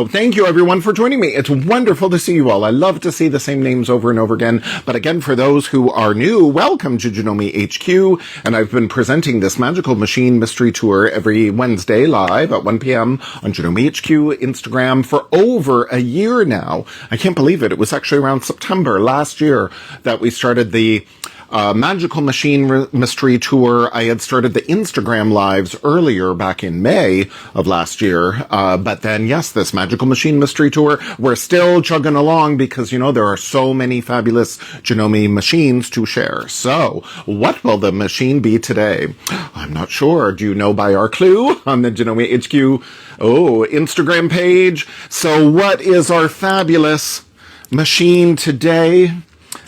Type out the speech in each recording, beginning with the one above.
Thank you everyone for joining me. It's wonderful to see you all. I love to see the same names over and over again. But again, for those who are new, welcome to Janome HQ. And I've been presenting this magical machine mystery tour every Wednesday live at 1 p.m. on Janome HQ Instagram for over a year now. I can't believe it. It was actually around September last year that we started the Magical Machine Mystery Tour. I had started the Instagram lives earlier back in May of last year. But then, yes, this Magical Machine Mystery Tour, we're still chugging along because, you know, there are so many fabulous Janome machines to share. So what will the machine be today? I'm not sure. Do you know by our clue on the Janome HQ Instagram page? So what is our fabulous machine today?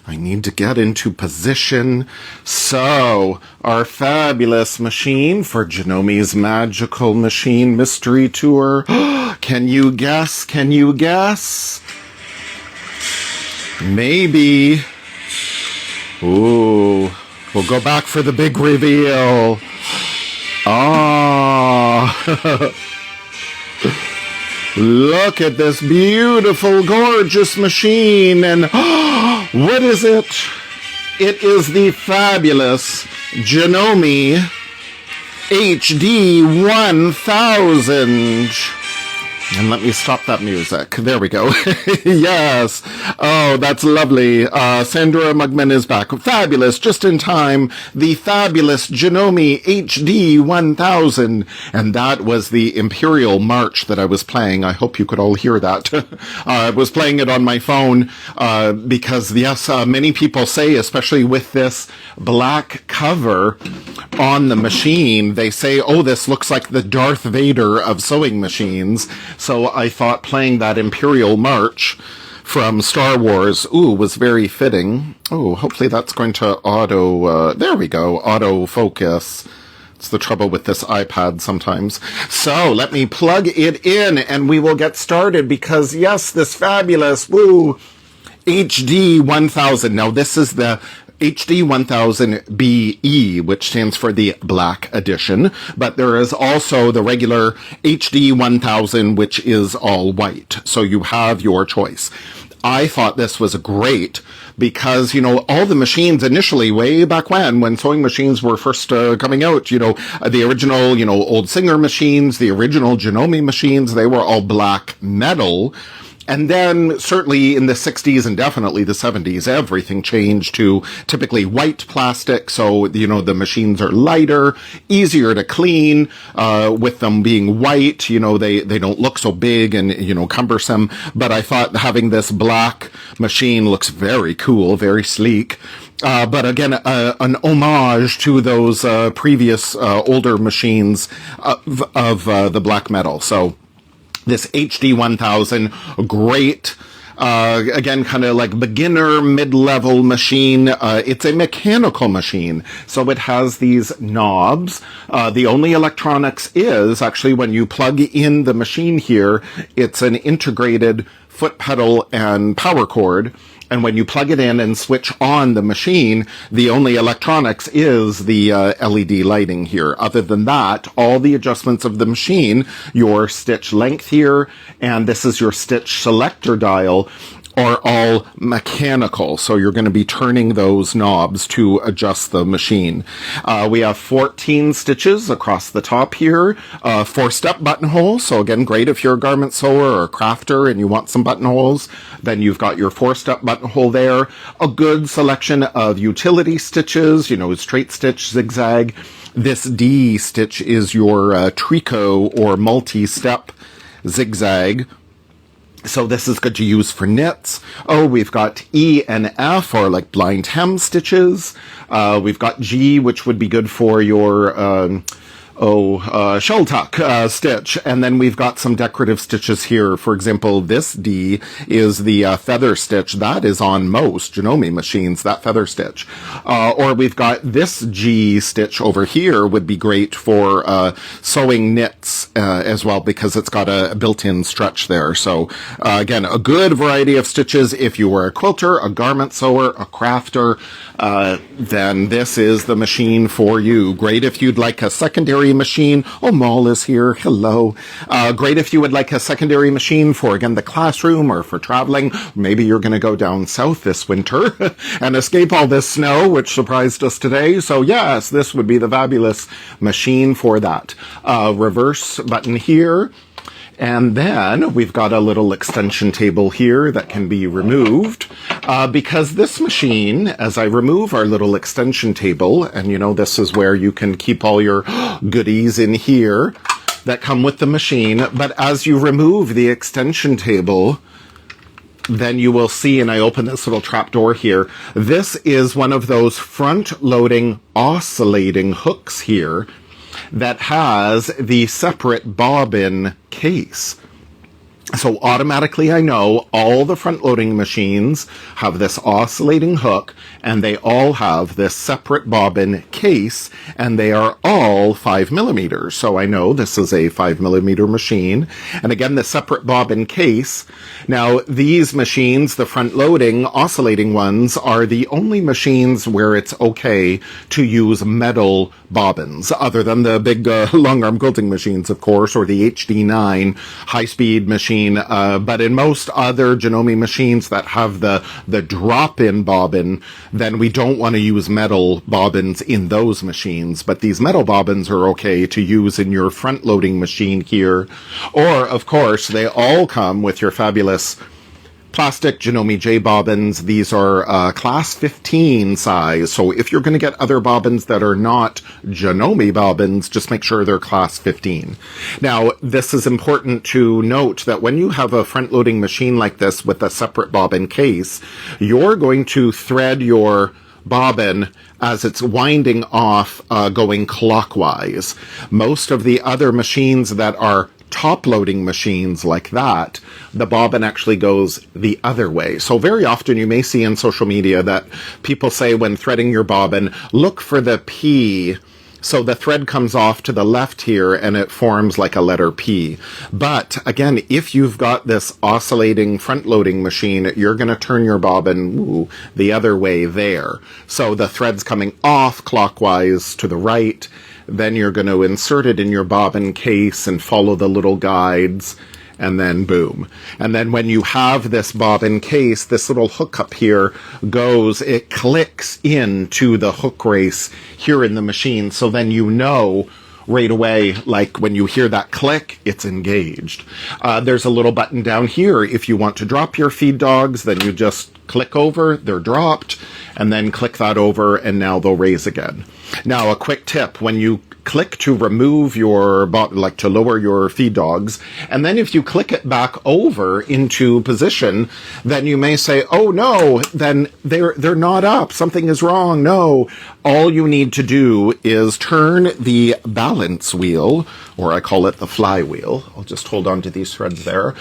I need to get into position. So, our fabulous machine for Janome's Magical Machine Mystery Tour. Can you guess? Can you guess? Maybe. Ooh. We'll go back for the big reveal. Ah. Look at this beautiful, gorgeous machine. And what is it? It is the fabulous Janome HD1000. And let me stop that music. There we go. Yes. Oh, that's lovely. Sandra Mugman is back. Fabulous. Just in time. The fabulous Janome HD1000. And that was the Imperial March that I was playing. I hope you could all hear that. I was playing it on my phone because, yes, many people say, especially with this black cover on the machine, they say, oh, this looks like the Darth Vader of sewing machines. So I thought playing that Imperial March from Star Wars, was very fitting. Oh, hopefully that's going to there we go, auto focus. It's the trouble with this iPad sometimes. So let me plug it in and we will get started because, yes, this fabulous, HD1000. Now this is the HD1000BE, which stands for the Black Edition, but there is also the regular HD1000, which is all white. So you have your choice. I thought this was great because, you know, all the machines initially, way back when sewing machines were first coming out, you know, the original, you know, old Singer machines, the original Janome machines, they were all black metal. And then certainly in the 60s and definitely the 70s, everything changed to typically white plastic. So, you know, the machines are lighter, easier to clean, with them being white. You know, they don't look so big and, you know, cumbersome. But I thought having this black machine looks very cool, very sleek. But again, an homage to those previous older machines of the black metal. So this HD1000, great, again, kind of like beginner, mid-level machine. It's a mechanical machine, so it has these knobs. The only electronics is actually when you plug in the machine here, it's an integrated foot pedal and power cord. And when you plug it in and switch on the machine, the only electronics is the LED lighting here. Other than that, all the adjustments of the machine, your stitch length here, and this is your stitch selector dial, are all mechanical. So you're going to be turning those knobs to adjust the machine. We have 14 stitches across the top here, 4-step buttonhole. So again, great if you're a garment sewer or a crafter and you want some buttonholes, then you've got your 4-step buttonhole there. A good selection of utility stitches, you know, straight stitch, zigzag. This D stitch is your tricot or multi-step zigzag. So this is good to use for knits. Oh, we've got E and F, or like blind hem stitches. We've got G, which would be good for your shell tuck stitch. And then we've got some decorative stitches here. For example, this D is the feather stitch. That is on most Janome machines, that feather stitch. Or we've got this G stitch over here would be great for sewing knits as well, because it's got a built-in stretch there. So again, a good variety of stitches. If you were a quilter, a garment sewer, a crafter, then this is the machine for you. Great if you'd like a secondary machine. Oh, Maul is here. Hello. Great if you would like a secondary machine for, again, the classroom or for traveling. Maybe you're going to go down south this winter and escape all this snow, which surprised us today. So yes, this would be the fabulous machine for that. Reverse button here. And then we've got a little extension table here that can be removed because this machine, as I remove our little extension table, and you know, this is where you can keep all your goodies in here that come with the machine. But as you remove the extension table, then you will see, and I open this little trap door here, this is one of those front-loading oscillating hooks here that has the separate bobbin case. So automatically I know all the front-loading machines have this oscillating hook, and they all have this separate bobbin case, and they are all 5 millimeters. So I know this is a 5 millimeter machine. And again, the separate bobbin case. Now, these machines, the front-loading, oscillating ones, are the only machines where it's okay to use metal bobbins, other than the big long-arm quilting machines, of course, or the HD9 high-speed machine. But in most other Janome machines that have the drop-in bobbin, then we don't want to use metal bobbins in those machines. But these metal bobbins are okay to use in your front-loading machine here. Or, of course, they all come with your fabulous plastic Janome J bobbins. These are class 15 size. So if you're going to get other bobbins that are not Janome bobbins, just make sure they're class 15. Now, this is important to note that when you have a front-loading machine like this with a separate bobbin case, you're going to thread your bobbin as it's winding off going clockwise. Most of the other machines that are top-loading machines like that, the bobbin actually goes the other way. So very often you may see in social media that people say when threading your bobbin, look for the P. So the thread comes off to the left here and it forms like a letter P. But again, if you've got this oscillating front-loading machine, you're going to turn your bobbin the other way there. So the thread's coming off clockwise to the right. Then you're going to insert it in your bobbin case and follow the little guides, and then boom. And then when you have this bobbin case, this little hook up here it clicks into the hook race here in the machine. So then you know right away, like when you hear that click, it's engaged. There's a little button down here. If you want to drop your feed dogs, then you just click over, they're dropped, and then click that over, and now they'll raise again. Now, a quick tip, when you click to remove your, like to lower your feed dogs, and then if you click it back over into position, then you may say, oh no, then they're not up, something is wrong. No, all you need to do is turn the balance wheel, or I call it the flywheel. I'll just hold on to these threads there.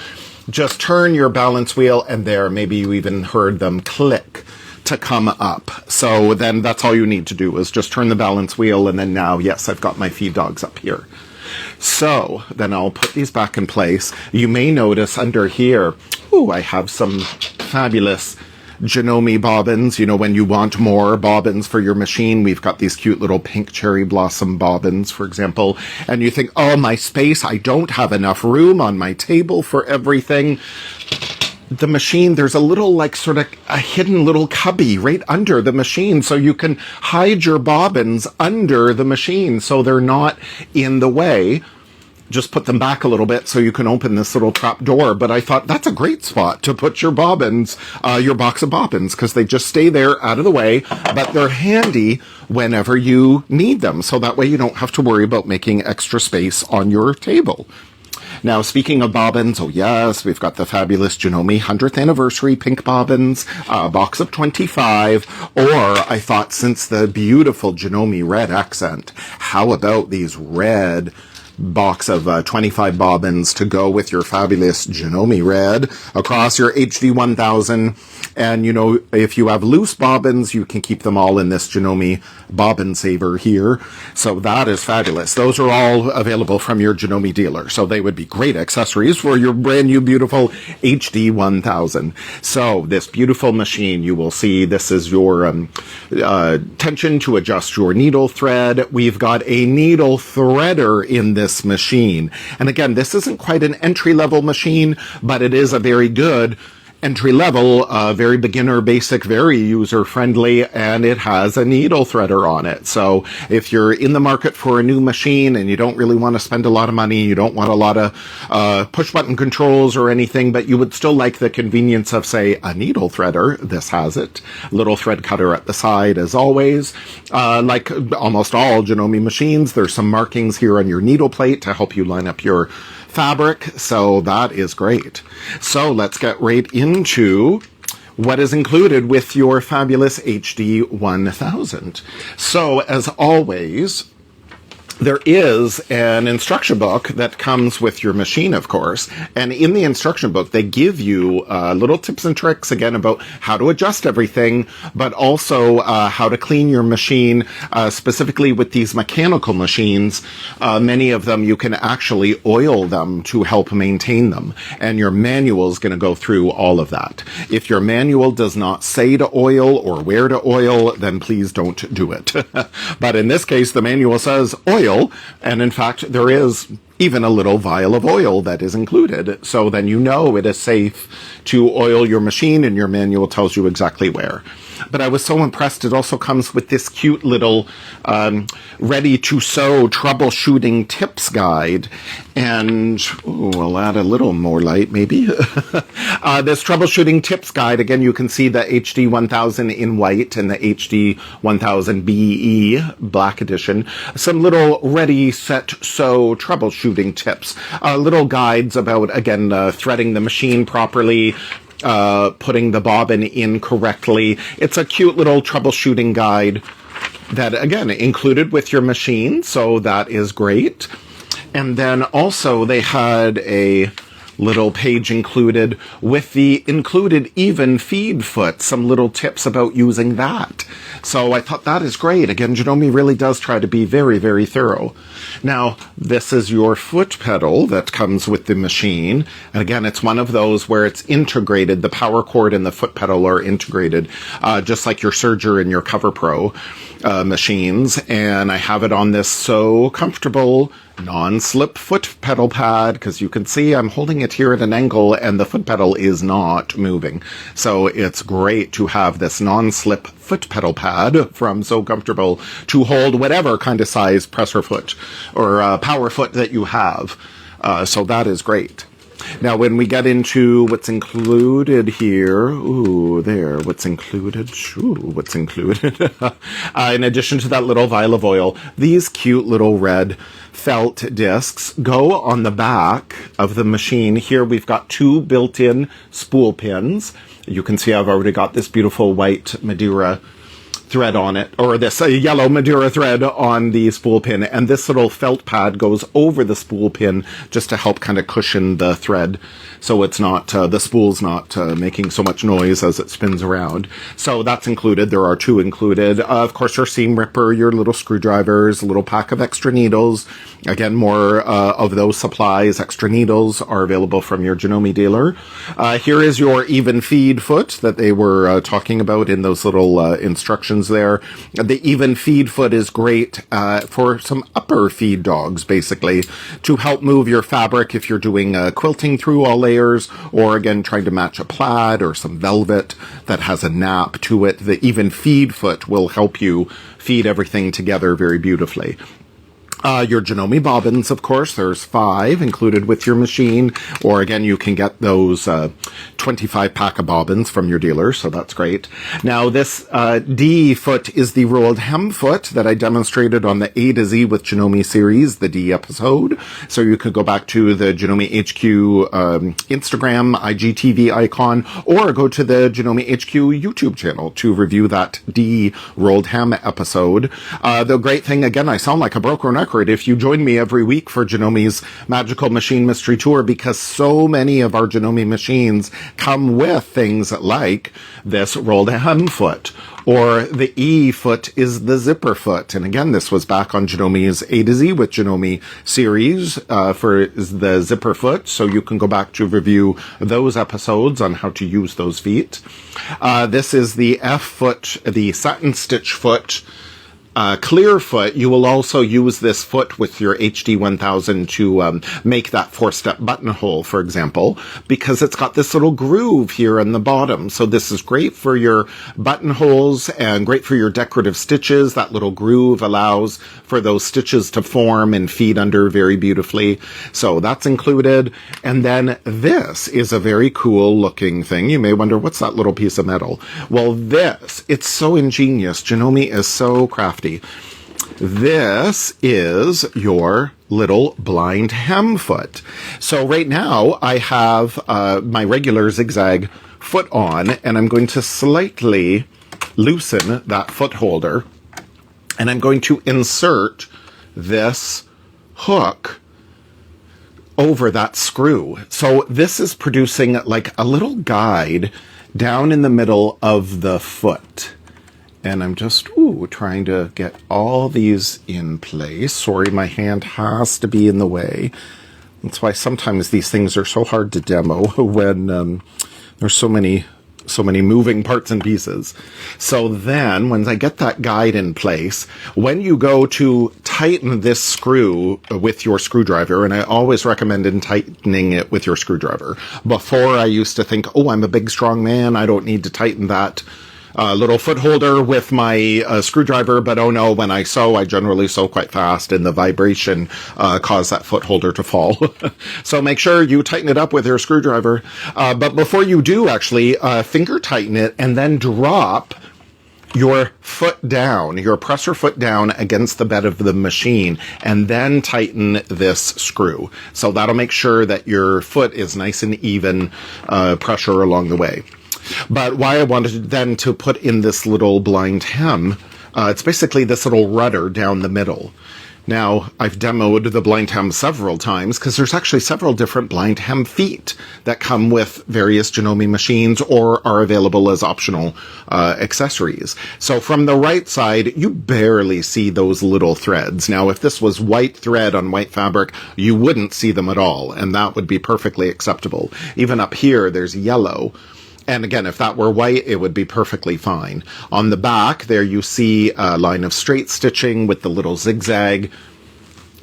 Just turn your balance wheel, and there, maybe you even heard them click to come up. So then that's all you need to do is just turn the balance wheel, and then now, yes, I've got my feed dogs up here. So then I'll put these back in place. You may notice under here, I have some fabulous Janome bobbins. You know, when you want more bobbins for your machine, we've got these cute little pink cherry blossom bobbins, for example, and you think, oh, my space, I don't have enough room on my table for everything. The machine, there's a little, like, sort of a hidden little cubby right under the machine, so you can hide your bobbins under the machine so they're not in the way. Just put them back a little bit so you can open this little trap door. But I thought that's a great spot to put your bobbins, your box of bobbins, because they just stay there out of the way, but they're handy whenever you need them. So that way you don't have to worry about making extra space on your table. Now, speaking of bobbins, oh yes, we've got the fabulous Janome 100th anniversary pink bobbins, a box of 25, or I thought since the beautiful Janome red accent, how about these red box of 25 bobbins to go with your fabulous Janome red across your HD1000. And, you know, if you have loose bobbins, you can keep them all in this Janome bobbin saver here. So that is fabulous. Those are all available from your Janome dealer. So they would be great accessories for your brand new, beautiful HD1000. So this beautiful machine, you will see this is your tension to adjust your needle thread. We've got a needle threader in this machine. And again, this isn't quite an entry-level machine, but it is a very good entry-level, very beginner, basic, very user-friendly, and it has a needle threader on it. So if you're in the market for a new machine and you don't really want to spend a lot of money, you don't want a lot of push-button controls or anything, but you would still like the convenience of, say, a needle threader, this has it. Little thread cutter at the side, as always. Like almost all Janome machines, there's some markings here on your needle plate to help you line up your fabric, so that is great. So let's get right into what is included with your fabulous HD1000. So as always, there is an instruction book that comes with your machine, of course, and in the instruction book they give you little tips and tricks, again, about how to adjust everything, but also how to clean your machine, specifically with these mechanical machines. Many of them you can actually oil them to help maintain them, and your manual is going to go through all of that. If your manual does not say to oil or where to oil, then please don't do it. But in this case, the manual says oil, and in fact there is even a little vial of oil that is included, so then you know it is safe to oil your machine, and your manual tells you exactly where. But I was so impressed, it also comes with this cute little ready-to-sew troubleshooting tips guide. And I'll add a little more light, maybe. This troubleshooting tips guide, again, you can see the HD1000 in white and the HD1000 BE black edition. Some little ready, set, sew troubleshooting tips. Little guides about, again, threading the machine properly, putting the bobbin in correctly. It's a cute little troubleshooting guide that, again, included with your machine, so that is great. And then also they had a little page included with the included even feed foot, some little tips about using that. So I thought that is great. Again, Janome really does try to be very, very thorough. Now, this is your foot pedal that comes with the machine. And again, it's one of those where it's integrated. The power cord and the foot pedal are integrated, just like your Surger and your Cover Pro machines. And I have it on this so comfortable non-slip foot pedal pad, because you can see I'm holding it here at an angle and the foot pedal is not moving. So it's great to have this non-slip foot pedal pad from So Comfortable to hold whatever kind of size presser foot or power foot that you have. So that is great. Now, when we get into what's included here, what's included? In addition to that little vial of oil, these cute little red felt discs go on the back of the machine. Here we've got two built-in spool pins. You can see I've already got this beautiful white Madeira thread on it, or this yellow Madeira thread on the spool pin, and this little felt pad goes over the spool pin just to help kind of cushion the thread, so it's not the spool's not making so much noise as it spins around. So that's included. There are two included. Of course, your seam ripper, your little screwdrivers, a little pack of extra needles. Again, more of those supplies, extra needles, are available from your Janome dealer. Here is your even feed foot that they were talking about in those little instructions there. The even feed foot is great for some upper feed dogs, basically, to help move your fabric if you're doing quilting through all layers, or again trying to match a plaid or some velvet that has a nap to it. The even feed foot will help you feed everything together very beautifully. Your Janome bobbins, of course, there's 5 included with your machine, or again, you can get those 25 pack of bobbins from your dealer, so that's great. Now, this D foot is the rolled hem foot that I demonstrated on the A to Z with Janome series, the D episode. So you could go back to the Janome HQ Instagram, IGTV icon, or go to the Janome HQ YouTube channel to review that D rolled hem episode. The great thing, again, I sound like a broken record secret if you join me every week for Janome's Magical Machine Mystery Tour, because so many of our Janome machines come with things like this rolled hem foot, or the E foot is the zipper foot. And again, this was back on Janome's A to Z with Janome series for the zipper foot. So you can go back to review those episodes on how to use those feet. This is the F foot, the satin stitch foot. Clear foot. You will also use this foot with your HD1000 to make that 4-step buttonhole, for example, because it's got this little groove here in the bottom. So this is great for your buttonholes and great for your decorative stitches. That little groove allows for those stitches to form and feed under very beautifully. So that's included. And then this is a very cool looking thing. You may wonder, what's that little piece of metal? Well, it's so ingenious. Janome is so crafty. This is your little blind hem foot. So right now I have my regular zigzag foot on, and I'm going to slightly loosen that foot holder, and I'm going to insert this hook over that screw. So this is producing like a little guide down in the middle of the foot. And I'm just, trying to get all these in place. Sorry, my hand has to be in the way. That's why sometimes these things are so hard to demo when there's so many moving parts and pieces. So then, when I get that guide in place, when you go to tighten this screw with your screwdriver, and I always recommend tightening it with your screwdriver. Before, I used to think, I'm a big, strong man, I don't need to tighten that little foot holder with my screwdriver, but oh no, when I sew, I generally sew quite fast, and the vibration caused that foot holder to fall. So make sure you tighten it up with your screwdriver. But before you do, actually, finger tighten it, and then drop your foot down, your presser foot down against the bed of the machine, and then tighten this screw. So that'll make sure that your foot is nice and even pressure along the way. But why I wanted then to put in this little blind hem, it's basically this little rudder down the middle. Now, I've demoed the blind hem several times because there's actually several different blind hem feet that come with various Janome machines or are available as optional accessories. So from the right side, you barely see those little threads. Now, if this was white thread on white fabric, you wouldn't see them at all, and that would be perfectly acceptable. Even up here, there's yellow. And again, if that were white, it would be perfectly fine. On the back, there you see a line of straight stitching with the little zigzag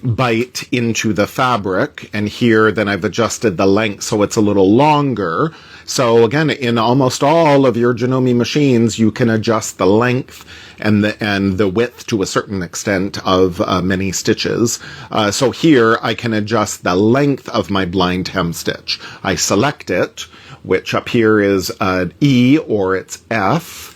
bite into the fabric. And here, then I've adjusted the length so it's a little longer. So again, in almost all of your Janome machines, you can adjust the length and the width to a certain extent of many stitches. So here, I can adjust the length of my blind hem stitch. I select it, which up here is an E or it's F.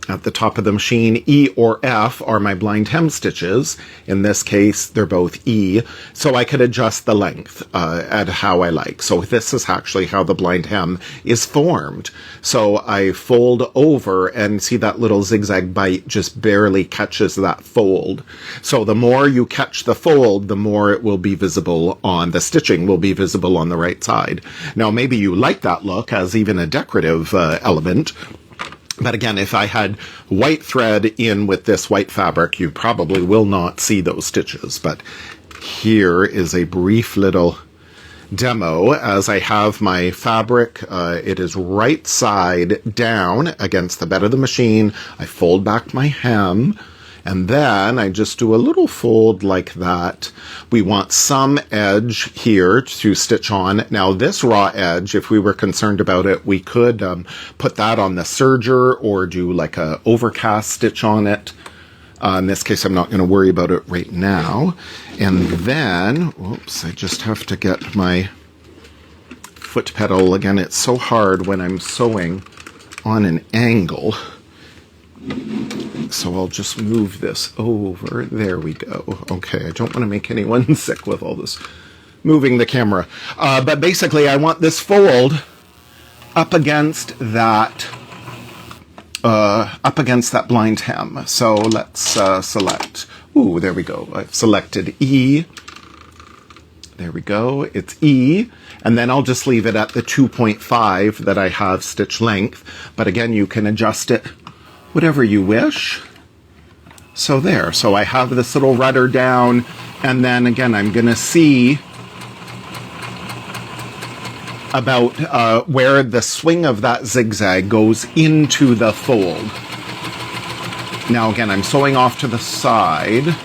At the top of the machine, E or F are my blind hem stitches. In this case, they're both E. So I could adjust the length at how I like. So this is actually how the blind hem is formed. So I fold over and see that little zigzag bite just barely catches that fold. So the more you catch the fold, the more it will be visible on the stitching will be visible on the right side. Now, maybe you like that look as even a decorative element. But again, if I had white thread in with this white fabric, you probably will not see those stitches. But here is a brief little demo as I have my fabric. It is right side down against the bed of the machine. I fold back my hem, and then I just do a little fold like that. We want some edge here to stitch on. Now this raw edge, if we were concerned about it, we could put that on the serger or do like a overcast stitch on it. In this case, I'm not going to worry about it right now. And then, I just have to get my foot pedal. Again, it's so hard when I'm sewing on an angle. So I'll just move this over. There we go. Okay, I don't want to make anyone sick with all this moving the camera. But basically, I want this fold up against that blind hem. So let's select Ooh, there we go. I've selected E. There we go. It's E. And then I'll just leave it at the 2.5 that I have stitch length. But again, you can adjust it whatever you wish. So there. So I have this little rudder down. And then again, I'm going to see about where the swing of that zigzag goes into the fold. Now again, I'm sewing off to the side,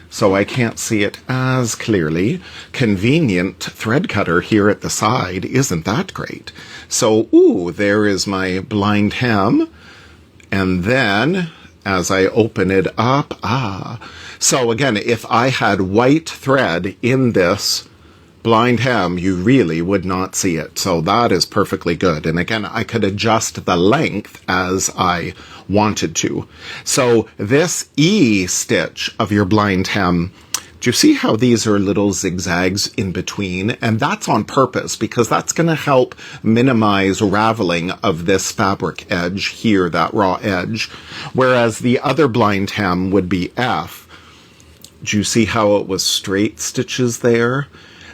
so I can't see it as clearly. Convenient thread cutter here at the side, isn't that great? So, ooh, there is my blind hem. And then, as I open it up, so again, if I had white thread in this blind hem, you really would not see it. So that is perfectly good. And again, I could adjust the length as I wanted to. So this E stitch of your blind hem, do you see how these are little zigzags in between? And that's on purpose because that's going to help minimize raveling of this fabric edge here, that raw edge. Whereas the other blind hem would be F. Do you see how it was straight stitches there?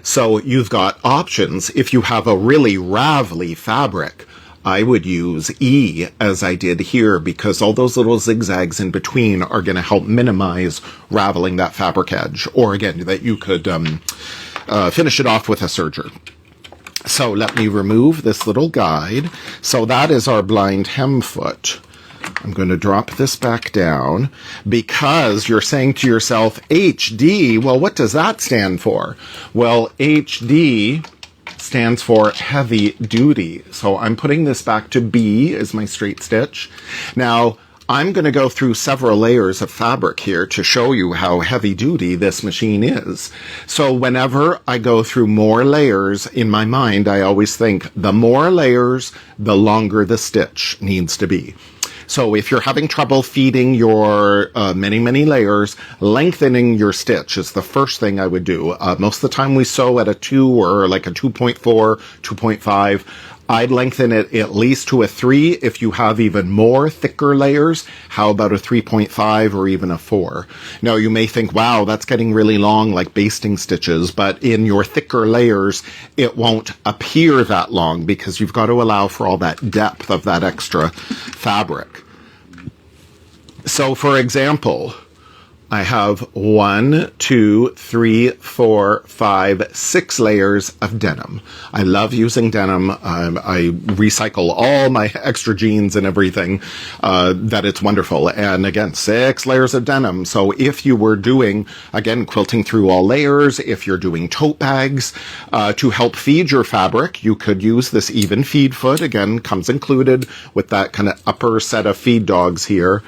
So you've got options. If you have a really ravelly fabric, I would use E as I did here because all those little zigzags in between are going to help minimize raveling that fabric edge. Or again, that you could finish it off with a serger. So let me remove this little guide. So that is our blind hem foot. I'm going to drop this back down because you're saying to yourself, HD, well, what does that stand for? Well, HD stands for heavy duty. So I'm putting this back to B as my straight stitch. Now, I'm going to go through several layers of fabric here to show you how heavy duty this machine is. So whenever I go through more layers in my mind, I always think the more layers, the longer the stitch needs to be. So if you're having trouble feeding your many layers, lengthening your stitch is the first thing I would do. Most of the time we sew at a 2 or like a 2.4, 2.5. I'd lengthen it at least to a 3. If you have even more thicker layers, how about a 3.5 or even a 4? Now, you may think, wow, that's getting really long, like basting stitches, but in your thicker layers, it won't appear that long because you've got to allow for all that depth of that extra fabric. So, for example, I have 1, 2, 3, 4, 5, 6 layers of denim. I love using denim. I recycle all my extra jeans and everything, that it's wonderful. And again, 6 layers of denim. So if you were doing, again, quilting through all layers, if you're doing tote bags, to help feed your fabric, you could use this even feed foot. Again, comes included with that kind of upper set of feed dogs here.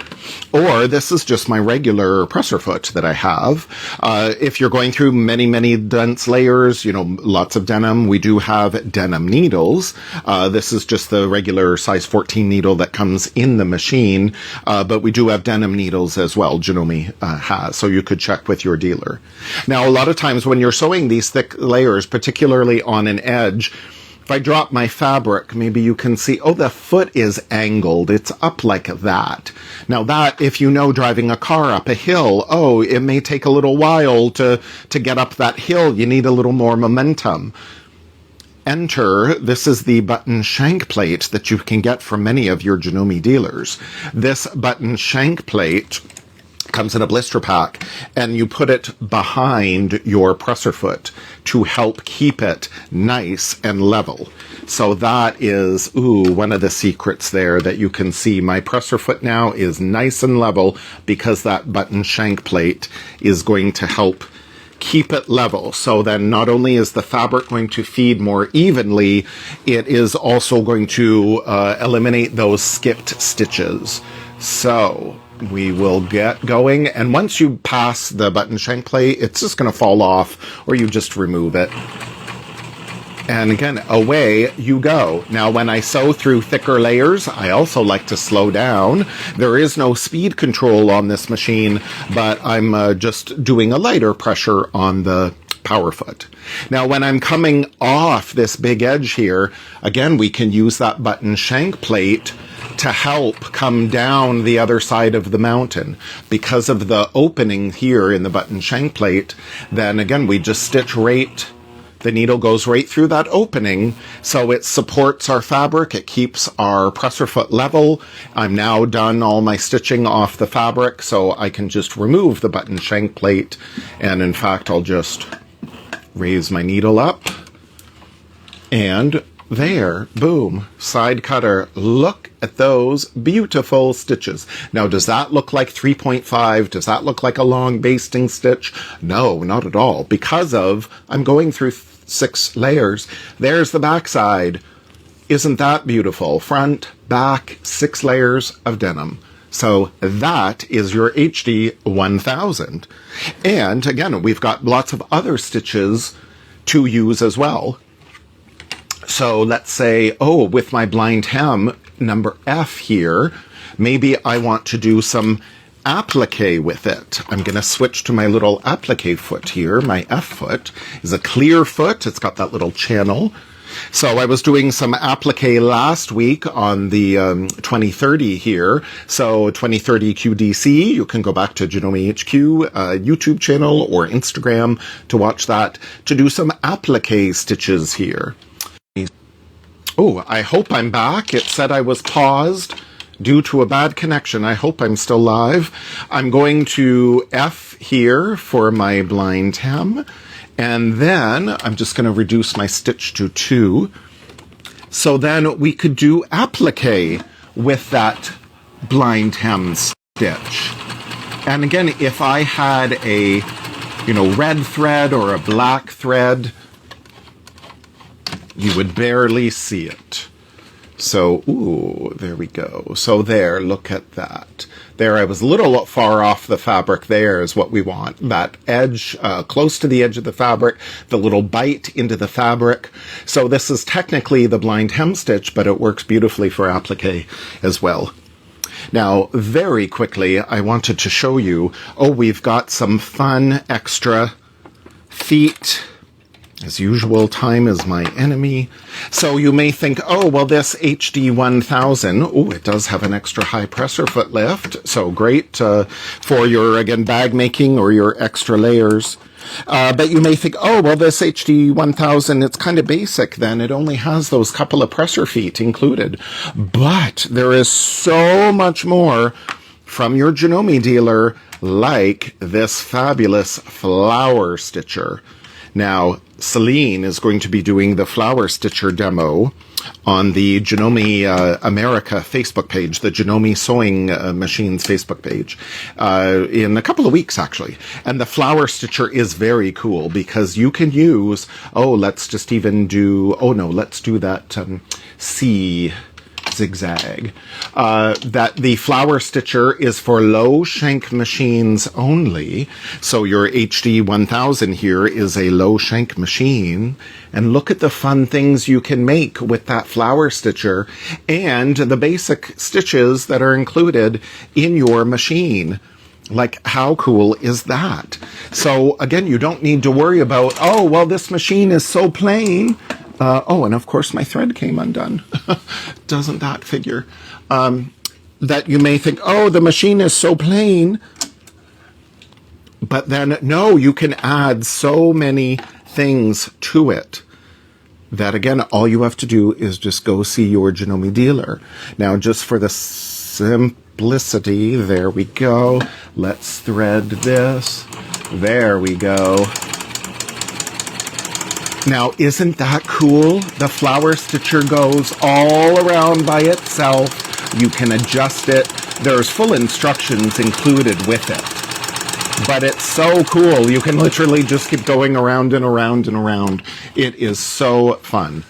Or this is just my regular presser foot that I have. If you're going through many dense layers, you know, lots of denim, we do have denim needles. This is just the regular size 14 needle that comes in the machine, but we do have denim needles as well, Janome has, so you could check with your dealer. Now, a lot of times when you're sewing these thick layers, particularly on an edge, if I drop my fabric, maybe you can see, oh, the foot is angled. It's up like that. Now that, if you know driving a car up a hill, oh, it may take a little while to get up that hill. You need a little more momentum. Enter, this is the button shank plate that you can get from many of your Janome dealers. This button shank plate comes in a blister pack, and you put it behind your presser foot to help keep it nice and level. So that is, one of the secrets there that you can see. My presser foot now is nice and level because that button shank plate is going to help keep it level. So then not only is the fabric going to feed more evenly, it is also going to eliminate those skipped stitches. So we will get going, and once you pass the button shank plate, it's just going to fall off, or you just remove it. And again, away you go. Now, when I sew through thicker layers, I also like to slow down. There is no speed control on this machine, but I'm just doing a lighter pressure on the power foot. Now, when I'm coming off this big edge here, again, we can use that button shank plate to help come down the other side of the mountain. Because of the opening here in the button shank plate, then again, we just stitch right, the needle goes right through that opening, so it supports our fabric, it keeps our presser foot level. I'm now done all my stitching off the fabric, so I can just remove the button shank plate, and in fact, I'll just raise my needle up, and there, boom, side cutter. Look at those beautiful stitches. Now, does that look like 3.5? Does that look like a long basting stitch? No, not at all, because of, I'm going through 6 layers. There's the back side. Isn't that beautiful? Front, back, 6 layers of denim. So that is your HD1000. And again, we've got lots of other stitches to use as well. So let's say, oh, with my blind hem, number F here, maybe I want to do some applique with it. I'm going to switch to my little applique foot here. My F foot is a clear foot. It's got that little channel. So I was doing some applique last week on the 2030 here. So 2030 QDC, you can go back to Janome HQ YouTube channel or Instagram to watch that, to do some applique stitches here. Oh, I hope I'm back. It said I was paused due to a bad connection. I hope I'm still live. I'm going to F here for my blind hem. And then I'm just going to reduce my stitch to 2. So then we could do applique with that blind hem stitch. And again, if I had a, red thread or a black thread, you would barely see it. So, ooh, there we go. So there, look at that. There, I was a little far off the fabric. There is what we want. That edge, close to the edge of the fabric, the little bite into the fabric. So this is technically the blind hem stitch, but it works beautifully for applique as well. Now, very quickly, I wanted to show you, we've got some fun extra feet. As usual, time is my enemy. So you may think, this HD1000, it does have an extra high presser foot lift. So great for your, again, bag making or your extra layers. But you may think, this HD1000, it's kind of basic then. It only has those couple of presser feet included. But there is so much more from your Janome dealer, like this fabulous flower stitcher. Now, Celine is going to be doing the flower stitcher demo on the Janome America Facebook page, the Janome Sewing Machines Facebook page, in a couple of weeks, actually. And the flower stitcher is very cool because you can use, let's just even do, let's do that C zigzag. That the flower stitcher is for low shank machines only. So your HD1000 here is a low shank machine. And look at the fun things you can make with that flower stitcher and the basic stitches that are included in your machine. Like, how cool is that? So again, you don't need to worry about, this machine is so plain. And of course my thread came undone. Doesn't that figure? That you may think, the machine is so plain. But then, no, you can add so many things to it that, again, all you have to do is just go see your Janome dealer. Now, just for the simplicity, there we go. Let's thread this. There we go. Now, isn't that cool? The flower stitcher goes all around by itself. You can adjust it. There's full instructions included with it. But it's so cool. You can literally just keep going around and around and around. It is so fun.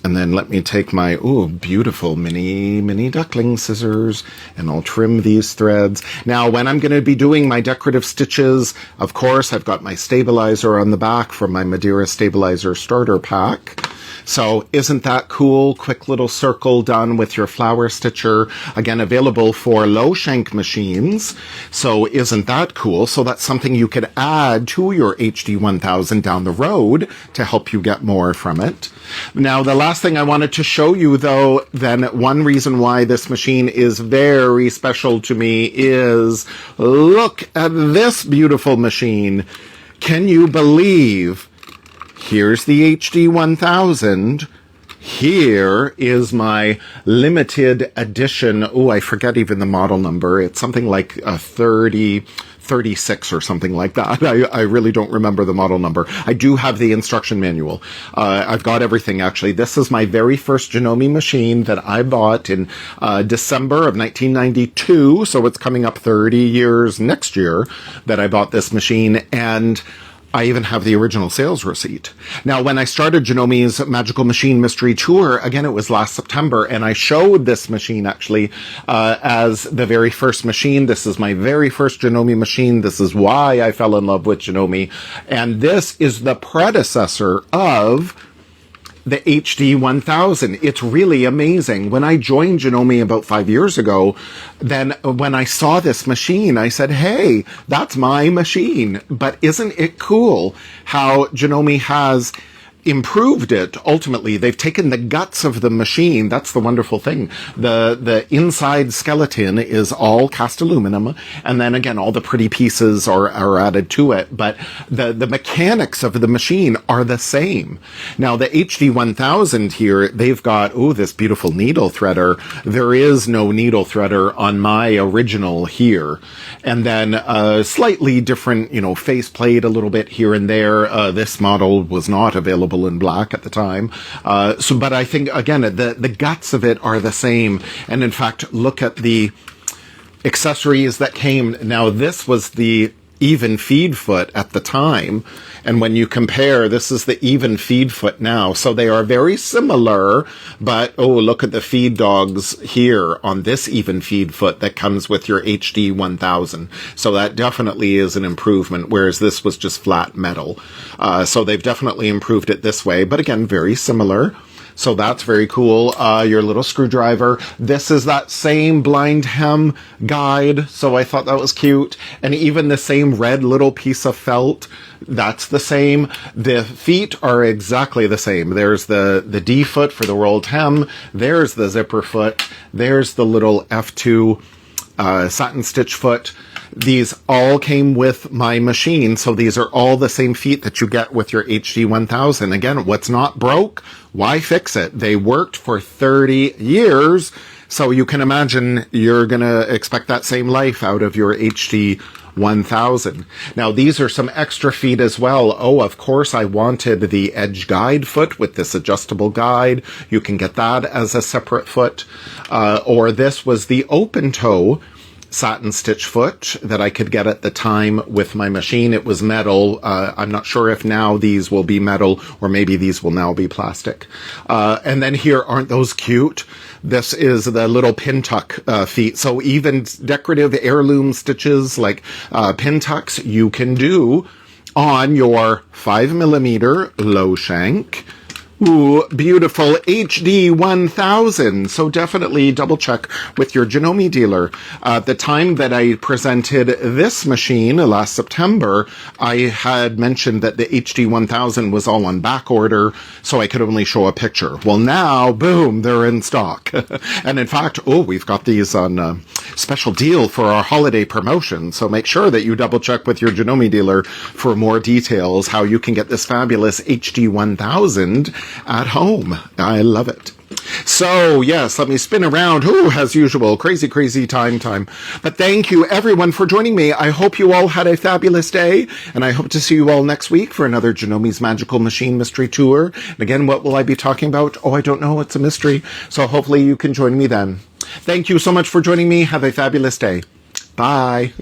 And then let me take my, beautiful mini duckling scissors, and I'll trim these threads. Now, when I'm going to be doing my decorative stitches, of course, I've got my stabilizer on the back from my Madeira Stabilizer Starter Pack. So isn't that cool? Quick little circle done with your flower stitcher. Again, available for low shank machines. So isn't that cool? So that's something you could add to your HD1000 down the road to help you get more from it. Now, the last thing I wanted to show you, though, then one reason why this machine is very special to me is look at this beautiful machine. Can you believe? Here's the HD1000. Here is my limited edition. Oh, I forget even the model number. It's something like a 36 or something like that. I really don't remember the model number. I do have the instruction manual. I've got everything, actually. This is my very first Janome machine that I bought in December of 1992. So it's coming up 30 years next year that I bought this machine. And I even have the original sales receipt. Now, when I started Janome's Magical Machine Mystery Tour, again, it was last September, and I showed this machine actually as the very first machine. This is my very first Janome machine. This is why I fell in love with Janome. And this is the predecessor of the HD1000. It's really amazing. When I joined Janome about 5 years ago, then when I saw this machine, I said, hey, that's my machine. But isn't it cool how Janome has improved it? Ultimately, they've taken the guts of the machine. That's the wonderful thing. The inside skeleton is all cast aluminum, and then again, all the pretty pieces are added to it, but the mechanics of the machine are the same. Now, the HD1000 here, they've got, oh, this beautiful needle threader. There is no needle threader on my original here. And then a slightly different, faceplate a little bit here and there. This model was not available in black at the time. But I think, again, the guts of it are the same. And in fact, look at the accessories that came. Now, this was the even feed foot at the time. And when you compare, this is the even feed foot now. So they are very similar, but oh, look at the feed dogs here on this even feed foot that comes with your HD1000. So that definitely is an improvement, whereas this was just flat metal. So they've definitely improved it this way, but again, very similar. So that's very cool. Your little screwdriver. This is that same blind hem guide. So I thought that was cute. And even the same red little piece of felt. That's the same. The feet are exactly the same. There's the D foot for the rolled hem. There's the zipper foot. There's the little F2 satin stitch foot. These all came with my machine, so these are all the same feet that you get with your HD1000. Again, what's not broke, why fix it? They worked for 30 years, so you can imagine you're going to expect that same life out of your HD1000. Now, these are some extra feet as well. Oh, of course, I wanted the edge guide foot with this adjustable guide. You can get that as a separate foot. Or this was the open toe satin stitch foot that I could get at the time with my machine. It was metal. I'm not sure if now these will be metal or maybe these will now be plastic. And then here, aren't those cute? This is the little pin tuck feet. So even decorative heirloom stitches like pin tucks you can do on your 5mm low shank. Ooh, beautiful HD1000. So definitely double check with your Janome dealer. The time that I presented this machine last September, I had mentioned that the HD1000 was all on back order, so I could only show a picture. Well, now, boom, they're in stock. And in fact, oh, we've got these on special deal for our holiday promotion. So make sure that you double check with your Janome dealer for more details, how you can get this fabulous HD1000 at home. I love it. So, yes, let me spin around. Ooh, as usual, crazy, crazy time. But thank you, everyone, for joining me. I hope you all had a fabulous day, and I hope to see you all next week for another Janome's Magical Machine Mystery Tour. And again, what will I be talking about? Oh, I don't know. It's a mystery. So hopefully you can join me then. Thank you so much for joining me. Have a fabulous day. Bye.